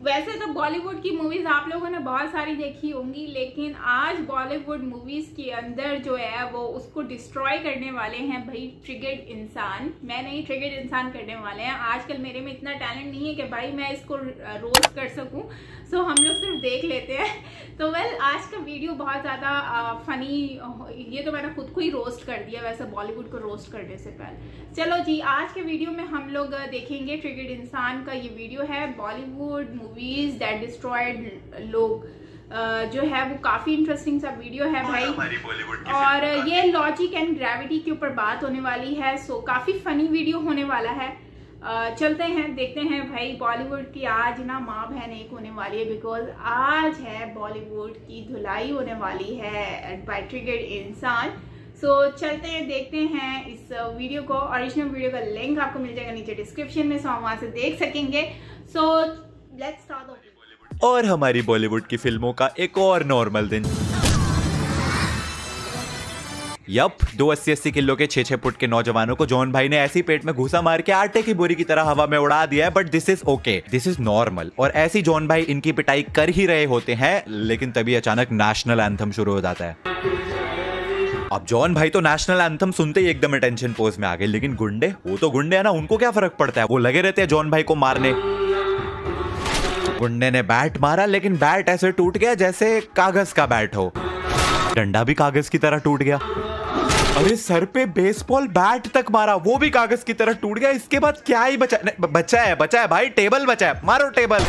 वैसे तो बॉलीवुड की मूवीज आप लोगों ने बहुत सारी देखी होंगी, लेकिन आज बॉलीवुड मूवीज के अंदर जो है वो उसको डिस्ट्रॉय करने वाले हैं भाई ट्रिगर्ड इंसान। मैं नहीं, ट्रिगर्ड इंसान करने वाले हैं। आजकल मेरे में इतना टैलेंट नहीं है कि भाई मैं इसको रोस्ट कर सकूं, सो हम लोग सिर्फ देख लेते हैं। तो वेल, आज का वीडियो बहुत ज़्यादा फनी, ये तो मैंने खुद को ही रोस्ट कर दिया वैसे बॉलीवुड को रोस्ट करने से पहले। चलो जी, आज के वीडियो में हम लोग देखेंगे ट्रिगर्ड इंसान का ये वीडियो है, बॉलीवुड मूवीज दैट डिस्ट्रॉयड लोग जो है वो काफी इंटरेस्टिंग सा वीडियो है भाई। और ये लॉजिक एंड ग्रेविटी के ऊपर बात होने वाली है, सो काफी फनी वीडियो होने वाला है। चलते हैं, देखते हैं भाई। बॉलीवुड की आज ना माँ बहन एक होने वाली है, बिकॉज आज है बॉलीवुड की धुलाई होने वाली है बाय ट्रिगर्ड इंसान। सो चलते हैं, देखते हैं इस वीडियो को। ओरिजिनल वीडियो का लिंक आपको मिल जाएगा नीचे डिस्क्रिप्शन में, सो हम वहां से देख सकेंगे। So let's start. और हमारी बॉलीवुड की फिल्मों का एक और नॉर्मल दिन। यप, 2 80-80 किलो के 6-6 फुट के नौजवानों को जॉन भाई ने ऐसी पेट में घुसा मार के आटे की बोरी की तरह हवा में उड़ा दिया है। But this is okay, this is normal. और ऐसी जॉन भाई इनकी पिटाई कर ही रहे होते हैं, लेकिन तभी अचानक नेशनल एंथम शुरू हो जाता है। अब जॉन भाई तो नेशनल एंथम सुनते ही एकदम अटेंशन पोज में आ गए, लेकिन गुंडे, वो तो गुंडे है ना, उनको क्या फर्क पड़ता है, वो लगे रहते हैं जॉन भाई को मारने। गुंडे ने बैट मारा, लेकिन बैट ऐसे टूट गया जैसे कागज का बैट हो। डंडा भी कागज की तरह टूट गया। अरे सर पे बेसबॉल बैट तक मारा, वो भी कागज की तरह टूट गया। इसके बाद क्या ही बचा है भाई, टेबल बचा है, मारो टेबल।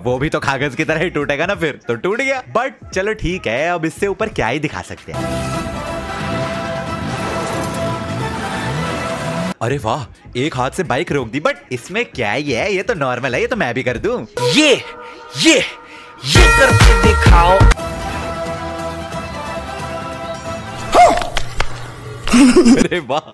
वो भी तो कागज की तरह ही टूटेगा ना, फिर तो टूट गया। बट चलो ठीक है, अब इससे ऊपर क्या ही दिखा सकते हैं। अरे वाह, एक हाथ से बाइक रोक दी, बट इसमें क्या ही है, ये तो नॉर्मल है, ये तो मैं भी कर दूं। ये करके दिखाओ। अरे वाह,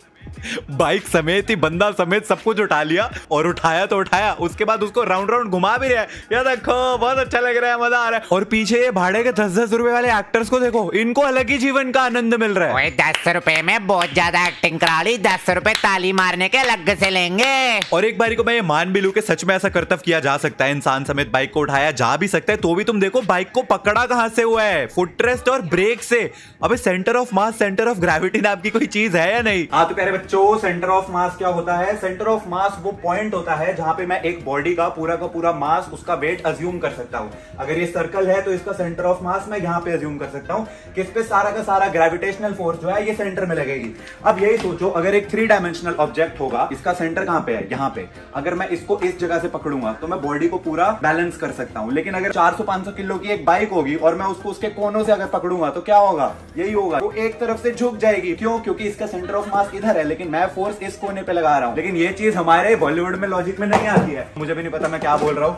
बाइक समेत ही बंदा समेत सब कुछ उठा लिया, और उठाया तो उठाया, उसके बाद उसको राउंड राउंड घुमा भी रहा है। यार देखो, बहुत अच्छा लग रहा है, मजा आ रहा है। और पीछे ये भाड़े के 10-10 रुपए वाले एक्टर्स को देखो, इनको अलग ही जीवन का आनंद मिल रहा है। ओए 10 रुपए में बहुत ज्यादा एक्टिंग करा ली, 10 रुपए ताली मारने के अलग से लेंगे। और एक बारी को मैं ये मान भी लूं कि सच में ऐसा कर्तव्य किया जा सकता है, इंसान समेत बाइक को उठाया जा भी सकता है, तो भी तुम देखो बाइक को पकड़ा कहां से हुआ है, फुटरेस्ट और ब्रेक से। अबे centre of mass, centre of gravity नाम की कोई चीज है या नहीं? हाँ तो प्यारे बच्चों, सेंटर ऑफ मास क्या होता है? सेंटर ऑफ मास वो पॉइंट होता है जहां पे मैं एक बॉडी का पूरा मास, उसका वेट अज्यूम कर सकता हूं। अगर ये सर्कल है तो इसका सेंटर ऑफ मास मैं यहां पे अज्यूम कर सकता हूं कि इस पे सारा का सारा ग्रेविटेशनल फोर्स जो है ये सेंटर में लगेगी। अब यही सोचो, अगर एक 3 डायमेंशनल ऑब्जेक्ट होगा, इसका सेंटर कहां पे है? यहां पे। अगर मैं इसको इस जगह से पकड़ूंगा तो मैं बॉडी को पूरा बैलेंस कर सकता हूं। लेकिन अगर 400-500 किलो की एक बाइक होगी और मैं उसको उसके कोनों से अगर पकड़ूंगा तो क्या होगा? यही होगा, वो एक तरफ से झुक जाएगी। क्यों? क्योंकि इसका सेंटर ऑफ मास इधर है, लेकिन मैं फोर्स इस कोने पे लगा रहा हूं। लेकिन ये चीज हमारे बॉलीवुड में लॉजिक में नहीं आती है। मुझे भी नहीं पता मैं क्या बोल रहा हूं।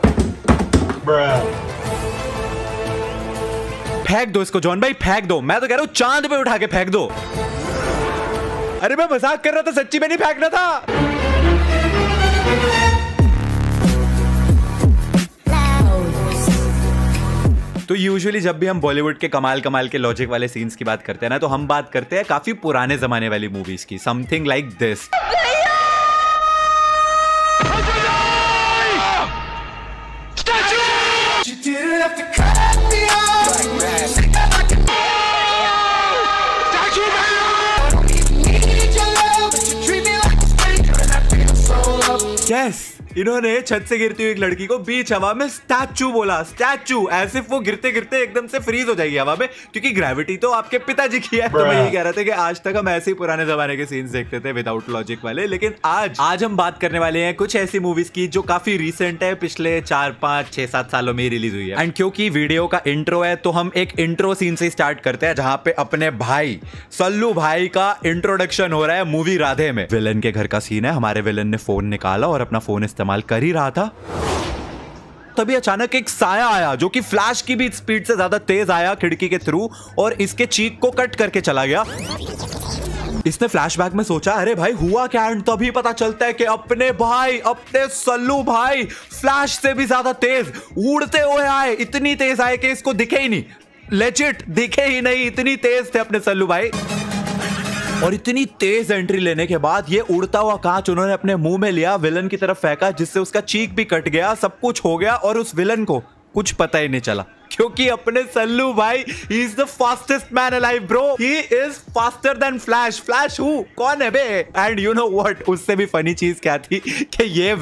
फेंक दो इसको जॉन भाई, फेंक दो। मैं तो कह रहा हूं चांद पे उठा के फेंक दो। अरे मैं मजाक कर रहा था, सच्ची में नहीं फेंकना था। तो यूजुअली जब भी हम बॉलीवुड के कमाल के लॉजिक वाले सीन्स की बात करते हैं ना, तो हम बात करते हैं काफी पुराने जमाने वाली मूवीज की। Something like this. Yes, इन्होंने छत से गिरती हुई एक लड़की को बीच हवा में स्टैचू बोला। स्टैचू, ऐसे वो गिरते गिरते एकदम से फ्रीज हो जाएगी हवा में, क्योंकि ग्रेविटी तो आपके पिताजी की है। तो मैं यही कह रहा था कि आज तक हम ऐसे ही पुराने जमाने के सीन्स देखते थे विदाउट लॉजिक वाले, लेकिन आज हम बात करने वाले हैं कुछ ऐसी मूवीज की जो काफी रिसेंट है, पिछले 4-5-6-7 सालों में रिलीज हुई है। एंड क्योंकि वीडियो का इंट्रो है, तो हम एक इंट्रो सीन से स्टार्ट करते हैं, जहां पे अपने भाई सल्लू भाई का इंट्रोडक्शन हो रहा है मूवी राधे में। विलन के घर का सीन है। हमारे विलन ने फोन निकाला और अपना फोन इस्तेमाल कर ही रहा था, तभी अचानक एक साया आया जो कि फ्लैश की भी स्पीड से ज्यादा तेज आया खिड़की के थ्रू, और इसके चीक को कट करके चला गया। इसने फ्लैशबैक में सोचा अरे भाई हुआ क्या, एंड तभी पता चलता है कि अपने भाई, अपने सल्लू भाई फ्लैश से भी ज्यादा तेज उड़ते हुए आए। इतनी तेज आए कि इसको दिखे ही नहीं, लेजिट दिखे ही नहीं, इतनी तेज थे अपने सल्लू भाई। और इतनी तेज एंट्री लेने के बाद ये उड़ता हुआ कांच उन्होंने अपने मुंह में लिया, विलन की तरफ फेंका, जिससे उसका चीक भी कट गया, सब कुछ हो गया और उस विलन को कुछ पता ही नहीं चला, क्योंकि अपने सल्लू भाई he is the fastest man alive bro, he is faster than flash. Flash who कौन है बे? एंड यू नो व्हाट, उससे भी फनी चीज क्या थी कि ये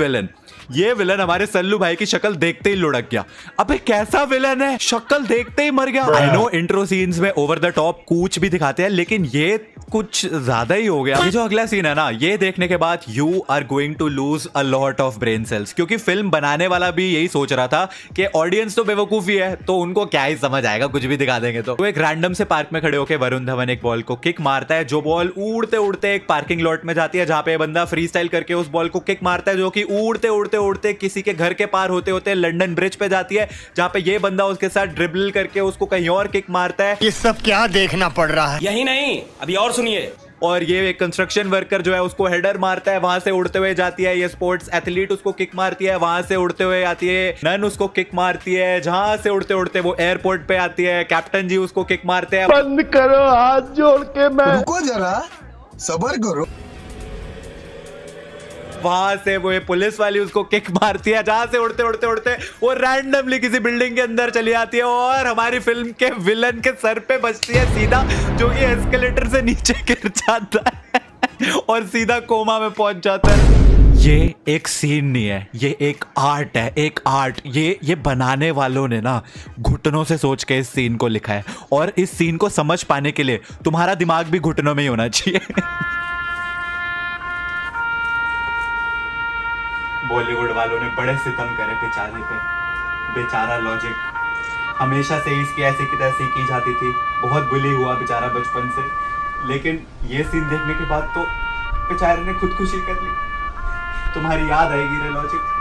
विलन हमारे सल्लू भाई की शक्ल देखते ही लुढ़क गया। अबे कैसा विलन है, शक्ल देखते ही मर गया। आई नो इंट्रो सीन्स में ओवर द टॉप कूच भी दिखाते हैं, लेकिन ये कुछ ज्यादा ही हो गया। ये जो अगला सीन है ना, ये देखने के बाद you are going to lose a lot of brain cells, क्योंकि फिल्म बनाने वाला भी यही सोच रहा था कि ऑडियंस तो बेवकूफ ही है, तो उनको क्या ही समझ आएगा, कुछ भी दिखा देंगे। तो एक रैंडम से पार्क में खड़े होकर वरुण धवन एक बॉल को किक मारता है, जो बॉल उड़ते उड़ते एक पार्किंग लॉट में जाती है, जहां पे बंदा फ्री स्टाइल करके उस बॉल को किक मारता है, जो कि उड़ते उड़ते उड़ते किसी के घर के पार होते होते लंदन ब्रिज पे जाती है, जहां पे ये बंदा उसके साथ ड्रिबल करके उसको कहीं और किक मारता है। ये सब क्या देखना पड़ रहा है? यही नहीं, अभी और सुनिए। और ये एक कंस्ट्रक्शन वर्कर जो है उसको हेडर मारता है, वहां से उड़ते हुए जाती है। ये स्पोर्ट्स एथलीट उसको किक मारती है, वहां से उड़ते हुए आती है। नन उसको किक मारती है, जहां से उड़ते उड़ते वो एयरपोर्ट पे आती है। कैप्टन जी उसको किक मारते हैं। बंद करो हाथ जोड़ के, मैं रुको जरा, सबर करो। वहां से वो पुलिस वाली उसको किक मारती है, जहां से उड़ते उड़ते उड़ते वो रैंडमली किसी बिल्डिंग के अंदर चली आती है और हमारी फिल्म के विलन के सर पे बजती है सीधा, जो कि एस्केलेटर से नीचे गिर जाता है और सीधा कोमा में पहुंच जाता है। ये एक सीन नहीं है, ये एक आर्ट है, एक आर्ट। ये बनाने वालों ने ना घुटनों से सोच के इस सीन को लिखा है, और इस सीन को समझ पाने के लिए तुम्हारा दिमाग भी घुटनों में ही होना चाहिए। बॉलीवुड वालों ने बड़े सितम करे बेचारे पे, बेचारा लॉजिक। हमेशा से इसकी ऐसी की तैसी की जाती थी, बहुत बुली हुआ बेचारा बचपन से, लेकिन ये सीन देखने के बाद तो बेचारे ने खुदकुशी कर ली। तुम्हारी याद आएगी रे लॉजिक।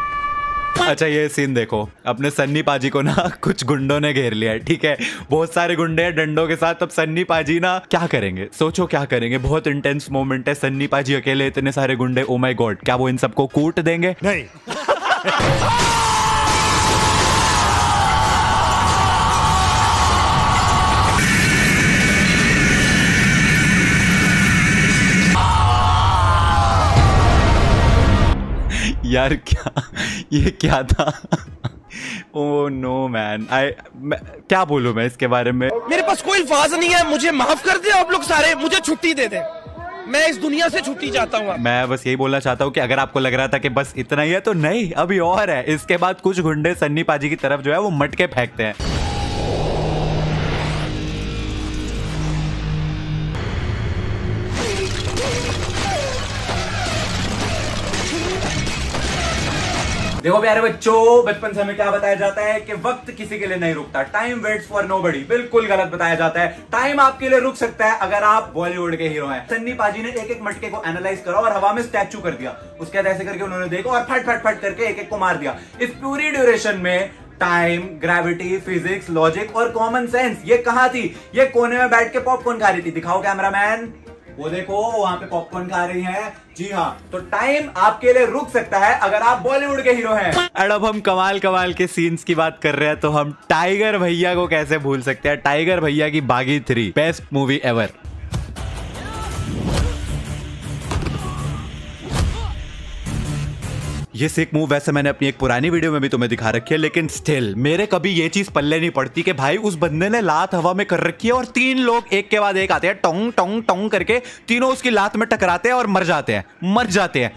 अच्छा ये सीन देखो, अपने सन्नी पाजी को ना कुछ गुंडों ने घेर लिया है, ठीक है, बहुत सारे गुंडे हैं डंडों के साथ। अब सन्नी पाजी ना क्या करेंगे, सोचो क्या करेंगे। बहुत इंटेंस मोमेंट है, सन्नी पाजी अकेले, इतने सारे गुंडे, ओ माय गॉड, क्या वो इन सबको कूट देंगे? नहीं। यार ये क्या था? ओह नो मैन, क्या बोलूं मैं इसके बारे में? मेरे पास कोई अल्फाज नहीं है, मुझे माफ कर दे आप लोग सारे, मुझे छुट्टी दे दे, मैं इस दुनिया से छुट्टी चाहता हूँ। मैं बस यही बोलना चाहता हूँ कि अगर आपको लग रहा था कि बस इतना ही है, तो नहीं, अभी और है। इसके बाद कुछ गुंडे सन्नी पाजी की तरफ जो है वो मटके फेंकते हैं। देखो प्यारे बच्चों, बचपन से हमें क्या बताया जाता है कि वक्त किसी के लिए नहीं रुकता, टाइम वेट्स फॉर नोबडी। बिल्कुल गलत बताया जाता है। टाइम आपके लिए रुक सकता है अगर आप बॉलीवुड के हीरो हैं। सन्नी पाजी ने एक एक मटके को एनालाइज करा और हवा में स्टैचू कर दिया। उसके बाद ऐसे करके उन्होंने देखा और फट फट फट करके एक एक को मार दिया। इस पूरी ड्यूरेशन में टाइम, ग्रेविटी, फिजिक्स, लॉजिक और कॉमन सेंस ये कहां थी? ये कोने में बैठ के पॉपकॉर्न खा रही थी। दिखाओ कैमरामैन, वो देखो वहां पे पॉपकॉर्न खा रही हैं। जी हाँ, तो टाइम आपके लिए रुक सकता है अगर आप बॉलीवुड के हीरो हैं। और अब हम कमाल कमाल के सीन्स की बात कर रहे हैं, तो हम टाइगर भैया को कैसे भूल सकते हैं? टाइगर भैया की बागी 3 बेस्ट मूवी एवर। ये सिक मूव वैसे मैंने अपनी एक पुरानी वीडियो में भी तुम्हें दिखा रखी है, लेकिन स्टिल मेरे कभी ये चीज पल्ले नहीं पड़ती कि भाई उस बंदे ने लात हवा में कर रखी है और 3 लोग एक के बाद एक आते हैं, टोंग टोंग टोंग करके, तीनों उसकी लात में टकराते हैं और मर जाते हैं।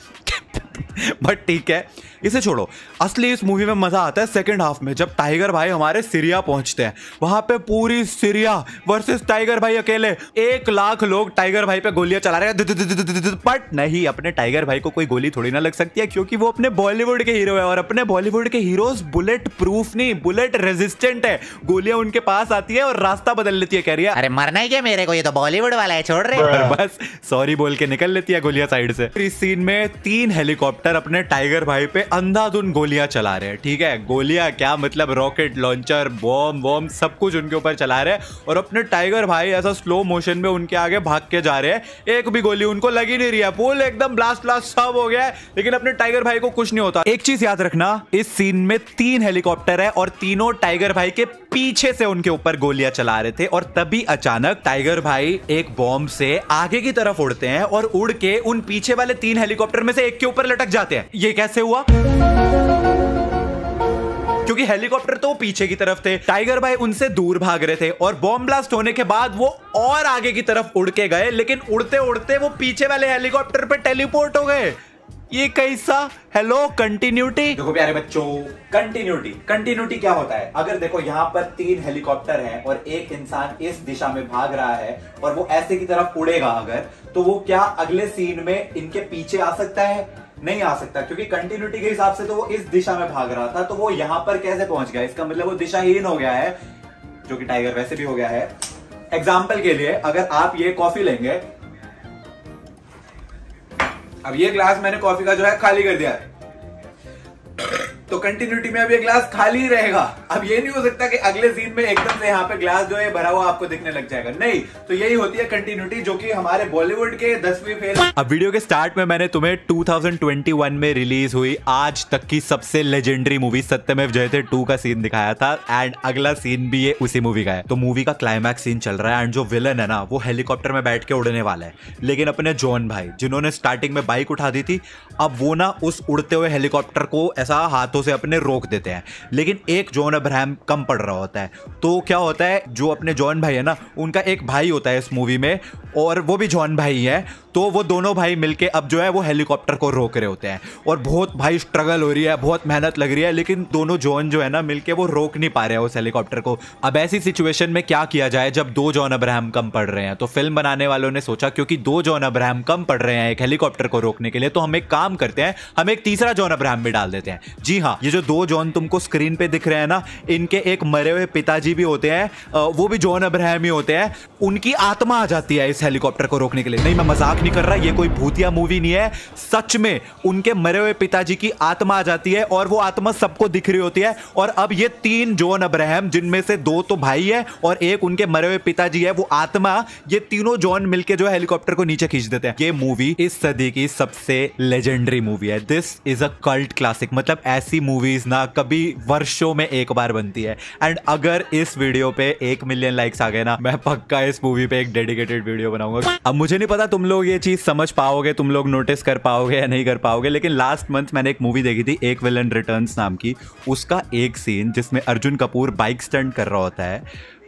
बट ठीक है, इसे छोड़ो। असली इस मूवी में मजा आता है सेकंड हाफ में, जब टाइगर भाई हमारे सीरिया पहुंचते हैं। वहां पे पूरी सीरिया वर्सेस टाइगर भाई अकेले। 1 लाख लोग टाइगर भाई पे गोलियां चला रहे हैं, बट नहीं, अपने टाइगर भाई को कोई गोली थोड़ी ना लग सकती है, क्योंकि वो अपने बॉलीवुड के हीरो है। और अपने बॉलीवुड के हीरोज बुलेट प्रूफ नहीं, बुलेट रेजिस्टेंट है। गोलियां उनके पास आती है और रास्ता बदल लेती है। कह रही है अरे मरना ही क्या मेरे को, ये तो बॉलीवुड वाला है, छोड़ रहे। बस सॉरी बोल के निकल लेती है गोलियां साइड से। इस सीन में 3 हेलीकॉप्टर हेलीकॉप्टर अपने टाइगर भाई पे अंधाधुंध गोलियां चला रहे हैं। ठीक है, गोलियां क्या मतलब रॉकेट लॉन्चर, बॉम्ब सब कुछ उनके ऊपर चला रहे हैं और अपने टाइगर भाई ऐसा स्लो मोशन में उनके आगे भाग के जा रहे हैं। एक भी गोली उनको लगी नहीं रही है, फुल एकदम ब्लास्ट सब हो गया है, लेकिन अपने टाइगर भाई को कुछ नहीं होता। एक चीज याद रखना, इस सीन में 3 हेलीकॉप्टर है और तीनों टाइगर भाई के पीछे से उनके ऊपर गोलियां चला रहे थे और तभी अचानक टाइगर भाई एक बॉम्ब से आगे की तरफ उड़ते हैं और उड़ के उन पीछे वाले 3 हेलीकॉप्टर में से एक के ऊपर लटक जाते हैं। ये कैसे हुआ? क्योंकि हेलीकॉप्टर तो पीछे की तरफ थे, टाइगर भाई उनसे दूर भाग रहे थे और बॉम्ब ब्लास्ट होने के बाद वो और आगे की तरफ उड़ के गए, लेकिन उड़ते उड़ते वो पीछे वाले हेलीकॉप्टर पे टेलीपोर्ट हो गए। ये कैसा? Hello, continuity. देखो प्यारे बच्चों, कंटिन्यूटी क्या होता है? अगर देखो यहाँ पर 3 हेलीकॉप्टर हैं और एक इंसान इस दिशा में भाग रहा है और वो ऐसे की तरफ उड़ेगा अगर, तो वो क्या अगले सीन में इनके पीछे आ सकता है? नहीं आ सकता, क्योंकि कंटिन्यूटी के हिसाब से तो वो इस दिशा में भाग रहा था, तो वो यहां पर कैसे पहुंच गया? इसका मतलब वो दिशाहीन हो गया है, जो कि टाइगर वैसे भी हो गया है। एग्जाम्पल के लिए, अगर आप ये कॉफी लेंगे, अब ये ग्लास मैंने कॉफी का जो है खाली कर दिया है, तो कंटिन्यूटी में अब ये ग्लास खाली ही रहेगा। अब ये नहीं हो सकता कि अगले सीन में एकदम से यहाँ पे ग्लास जो है भरा हुआ आपको दिखने लग जाएगा, नहीं। तो यही होती है कंटिन्यूटी, जो कि हमारे बॉलीवुड के 10वीं फेल। अब वीडियो के स्टार्ट में मैंने तुम्हें 2021 में रिलीज हुई आज तक की सबसे लेजेंडरी मूवी सत्यमेव जयते 2 का सीन दिखाया था एंड अगला सीन भी ये उसी मूवी का है। तो मूवी का क्लाइमैक्स सीन चल रहा है एंड जो विलन है ना, वो हेलीकॉप्टर में बैठ के उड़ने वाला है, लेकिन अपने जॉन भाई जिन्होंने स्टार्टिंग में बाइक उठा दी थी, अब वो ना उस उड़ते हुए हेलीकॉप्टर को ऐसा हाथों से अपने रोक देते हैं, लेकिन एक जॉन अब्राहम कम पड़ रहा होता है। तो क्या होता है, जो अपने जॉन भाई है ना, उनका एक भाई होता है इस मूवी में और वो भी जॉन भाई है, तो वो दोनों भाई मिलके अब जो है वो हेलीकॉप्टर को रोक रहे होते हैं और बहुत भाई स्ट्रगल हो रही है, बहुत मेहनत लग रही है, लेकिन दोनों जॉन जो है ना मिलके वो रोक नहीं पा रहे हैं उस हेलीकॉप्टर को। अब ऐसी सिचुएशन में क्या किया जाए जब 2 जॉन अब्राहम कम पड़ रहे हैं? तो फिल्म बनाने वालों ने सोचा क्योंकि 2 जॉन अब्राहम कम पड़ रहे हैं एक हेलीकॉप्टर को रोकने के लिए, तो हम एक काम करते हैं, हम एक तीसरा जॉन अब्राहम भी डाल देते हैं। जी हाँ, ये जो 2 जॉन तुमको स्क्रीन पे दिख रहे हैं ना, इनके एक मरे हुए पिताजी भी होते हैं, वो भी जॉन अब्राहम ही होते हैं। उनकी आत्मा आ जाती है इस हेलीकॉप्टर को रोकने के लिए। नहीं, मैं मजाक नहीं कर रहा, ये कोई भूतिया मूवी नहीं है, सच में उनके मरे हुए पिताजी की आत्मा आ जाती है और वो आत्मा सबको दिख रही होती है। और अब ये 3 जॉन अब्राहम, जिनमें से 2 तो भाई है और एक उनके मरे हुए पिताजी है, वो आत्मा, ये तीनों जॉन मिलके जो हेलीकॉप्टर को नीचे खींच देते हैं। ये मूवी इस सदी की सबसे लेजेंडरी मूवी है। This is a cult classic, मतलब ऐसी मूवीज ना कभी वर्षों में एक बार बनती है। एंड अगर इस वीडियो पे 1 मिलियन लाइक्स आ गए ना, मैं पक्का इस मूवी पे एक डेडिकेटेड वीडियो बनाऊंगा। अब मुझे नहीं पता तुम लोग ये चीज समझ पाओगे, तुम लोग नोटिस कर पाओगे या नहीं कर पाओगे, लेकिन लास्ट मंथ मैंने एक मूवी देखी थी, एक विलन रिटर्न्स नाम की। उसका एक सीन जिसमें अर्जुन कपूर बाइक स्टंट कर रहा होता है,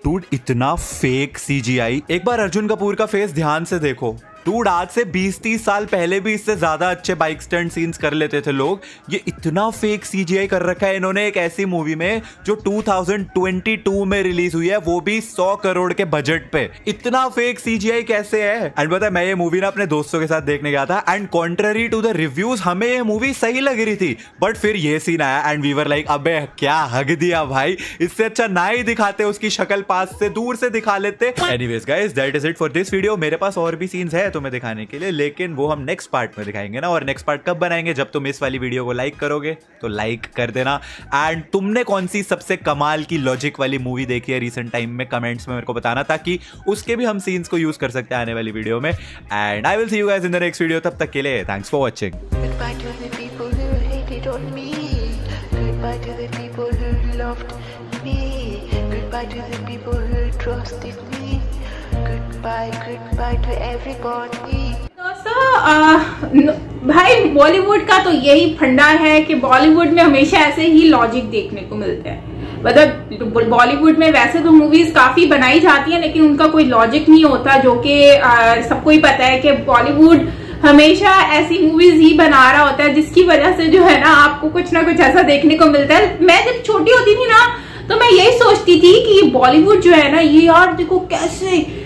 डूड इतना फेक CGI। एक बार अर्जुन कपूर का फेस ध्यान से देखो डूड, आज से 20-30 साल पहले भी इससे ज्यादा अच्छे बाइक स्टंट सीन्स कर लेते थे लोग। ये इतना फेक CGI कर रखा है इन्होंने एक ऐसी मूवी में जो 2022 में रिलीज हुई है, वो भी 100 करोड़ के बजट पे। इतना फेक CGI कैसे है? एंड पता है, मैं ये मूवी ना अपने दोस्तों के साथ देखने गया था and contrary to the reviews हमें ये मूवी सही लग रही थी, बट फिर ये सीन आया एंड वी वर लाइक, अबे क्या हक दिया भाई, इससे अच्छा ना ही दिखाते उसकी शक्ल, पास से दूर से दिखा लेते। Anyways guys, that is it for this video. मेरे पास और भी सीन्स है तुम्हें दिखाने के लिए, लेकिन वो हम नेक्स्ट पार्ट में दिखाएंगे ना। और नेक्स्ट पार्ट कब बनाएंगे? जब तुम इस वाली वीडियो को लाइक करोगे, तो लाइक कर देना। एंड तुमने कौन सी सबसे कमाल की लॉजिक वाली मूवी देखी है रिसेंट टाइम में, कमेंट्स में मेरे को बताना, ताकि उसके भी हम सीन्स को यूज कर सकते हैं आने वाली वीडियो में। And I will see you guys in the next video. तब तक के लिए thanks for watching. Goodbye to everybody. दोस्तों, भाई बॉलीवुड का तो यही फंडा है कि बॉलीवुड में हमेशा ऐसे ही लॉजिक देखने को मिलता है। मतलब बॉलीवुड में वैसे तो मूवीज काफी बनाई जाती हैं, लेकिन उनका कोई लॉजिक नहीं होता, जो कि सबको ही पता है कि बॉलीवुड हमेशा ऐसी मूवीज ही बना रहा होता है, जिसकी वजह से जो है ना आपको कुछ ना कुछ ऐसा देखने को मिलता है। मैं जब छोटी होती थी ना, तो मैं यही सोचती थी कि बॉलीवुड जो है ना, ये यार देखो कैसे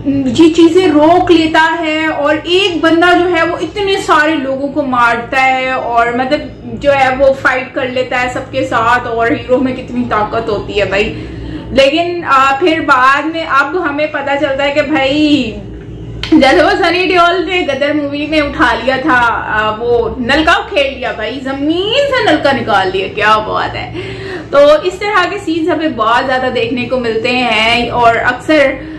ये चीजें रोक लेता है और एक बंदा जो है वो इतने सारे लोगों को मारता है और मतलब जो है वो फाइट कर लेता है सबके साथ, और हीरो में कितनी ताकत होती है भाई। लेकिन फिर बाद में अब हमें पता चलता है कि भाई जैसे वो सनी देओल ने गदर मूवी में उठा लिया था, वो नलका खेल लिया भाई, जमीन से नलका निकाल लिया, क्या बात है। तो इस तरह के सीन्स हमें बहुत ज्यादा देखने को मिलते हैं और अक्सर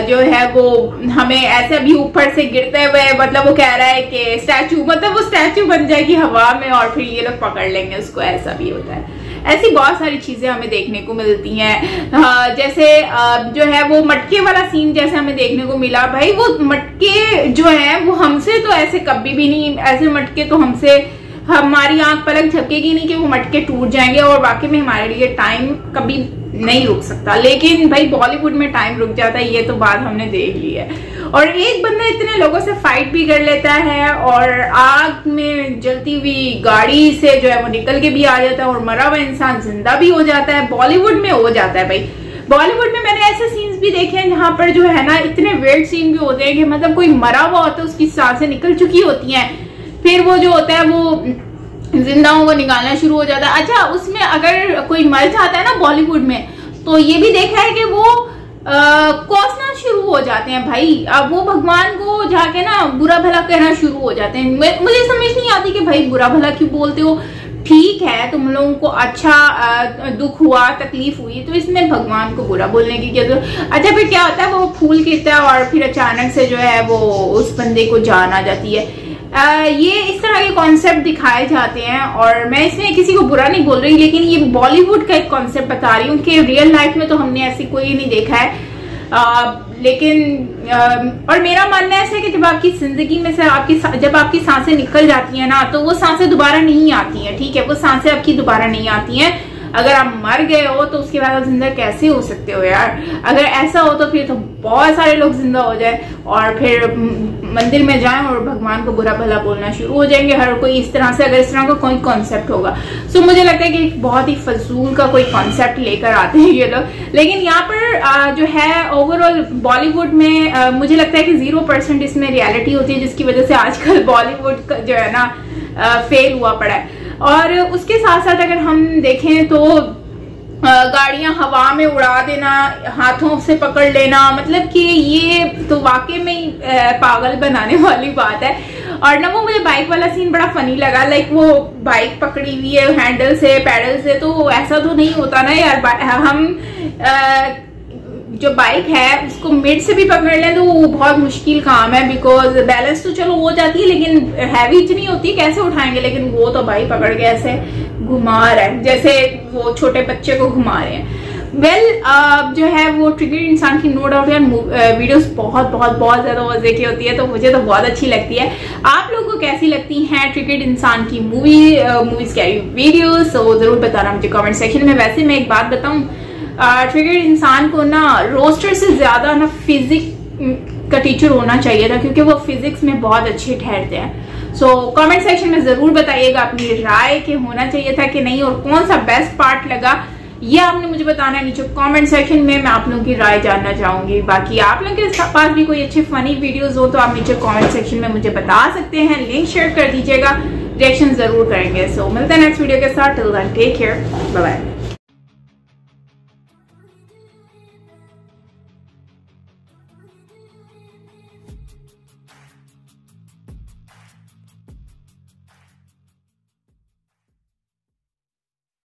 जो है वो हमें ऐसे भी ऊपर से गिरते हुए, मतलब वो कह रहा है कि स्टैचू, मतलब वो स्टैचू बन जाएगी हवा में और फिर ये लोग पकड़ लेंगे उसको, ऐसा भी होता है। ऐसी बहुत सारी चीजें हमें देखने को मिलती हैं। जैसे जो है वो मटके वाला सीन जैसे हमें देखने को मिला, भाई वो मटके जो है वो हमसे तो ऐसे कभी भी नहीं, ऐसे मटके तो हमसे हमारी आंख पलक झपकेगी नहीं कि वो मटके टूट जाएंगे और वाकई में हमारे लिए टाइम कभी नहीं रुक सकता। लेकिन भाई बॉलीवुड में टाइम रुक जाता है, ये तो बात हमने देख ली है। और एक बंदा इतने लोगों से फाइट भी कर लेता है और आग में जलती हुई गाड़ी से जो है वो निकल के भी आ जाता है और मरा हुआ इंसान जिंदा भी हो जाता है। बॉलीवुड में हो जाता है भाई। बॉलीवुड में मैंने ऐसे सीन्स भी देखे हैं जहां पर जो है ना इतने वेट सीन भी होते हैं कि मतलब कोई मरा हुआ होता है, उसकी सांसें निकल चुकी होती हैं, फिर वो जो होता है वो जिंदा को निकालना शुरू हो जाता है। अच्छा, उसमें अगर कोई मर जाता है ना बॉलीवुड में, तो ये भी देखा है कि वो कोसना शुरू हो जाते हैं भाई। अब वो भगवान को जाके ना बुरा भला कहना शुरू हो जाते हैं। मुझे समझ नहीं आती कि भाई बुरा भला क्यों बोलते हो। ठीक है, तुम लोगों को अच्छा दुख हुआ, तकलीफ हुई, तो इसमें भगवान को बुरा बोलने की क्या जरूरत। अच्छा, फिर क्या होता है, वो फूल गिरता है और फिर अचानक से जो है वो उस बंदे को जान आ जाती है। ये इस तरह के कॉन्सेप्ट दिखाए जाते हैं और मैं इसमें किसी को बुरा नहीं बोल रही, लेकिन ये बॉलीवुड का एक कॉन्सेप्ट बता रही हूँ कि रियल लाइफ में तो हमने ऐसी कोई नहीं देखा है। लेकिन और मेरा मानना ऐसा है कि जब आपकी जिंदगी में से जब आपकी सांसें निकल जाती हैं ना, तो वो सांसें दोबारा नहीं आती हैं। ठीक है, वो सांसें आपकी दोबारा नहीं आती हैं। अगर आप मर गए हो तो उसके बाद आप जिंदा कैसे हो सकते हो यार। अगर ऐसा हो तो फिर तो बहुत सारे लोग जिंदा हो जाए और फिर मंदिर में जाएं और भगवान को बुरा भला बोलना शुरू हो जाएंगे हर कोई इस तरह से, अगर इस तरह का कोई कॉन्सेप्ट होगा। सो मुझे लगता है कि बहुत ही फजूल का कोई कॉन्सेप्ट लेकर आते हैं ये लोग। लेकिन यहाँ पर जो है ओवरऑल बॉलीवुड में मुझे लगता है कि 0% इसमें रियलिटी होती है, जिसकी वजह से आजकल बॉलीवुड जो है ना फेल हुआ पड़ा है। और उसके साथ साथ अगर हम देखें तो गाड़ियां हवा में उड़ा देना, हाथों से पकड़ लेना, मतलब कि ये तो वाकई में ही पागल बनाने वाली बात है। और ना वो मुझे बाइक वाला सीन बड़ा फनी लगा, लाइक वो बाइक पकड़ी हुई है हैंडल से, पैडल से, तो ऐसा तो नहीं होता ना यार। हम जो बाइक है उसको मिड से भी पकड़ लें तो वो बहुत मुश्किल काम है, बिकॉज बैलेंस तो चलो हो जाती है लेकिन हैवी इतनी होती है, कैसे उठाएंगे। लेकिन वो तो भाई पकड़ के ऐसे घुमा रहा है जैसे वो छोटे बच्चे को घुमा रहे हैं। जो है वो ट्रिगर्ड इंसान की नो डाउट यार वीडियोस बहुत बहुत बहुत ज्यादा मजे की होती है, तो मुझे तो बहुत अच्छी लगती है। आप लोगों को कैसी लगती हैं ट्रिगर्ड इंसान की मूवीज क्या वीडियोस, तो जरूर बताना मुझे कमेंट सेक्शन में। वैसे मैं एक बात बताऊं, ट्रिगर्ड इंसान को ना रोस्टर से ज्यादा ना फिजिक्स का टीचर होना चाहिए था, क्योंकि वो फिजिक्स में बहुत अच्छे ठहरते हैं। सो कमेंट सेक्शन में जरूर बताइएगा अपनी राय कि होना चाहिए था कि नहीं, और कौन सा बेस्ट पार्ट लगा ये आपने मुझे बताना है नीचे कमेंट सेक्शन में। मैं आप लोगों की राय जानना चाहूंगी। बाकी आप लोगों के पास भी कोई अच्छे फनी वीडियोस हो तो आप नीचे कमेंट सेक्शन में मुझे बता सकते हैं, लिंक शेयर कर दीजिएगा, रिएक्शन जरूर करेंगे। सो मिलते हैं नेक्स्ट वीडियो के साथ। Till then take care, bye bye.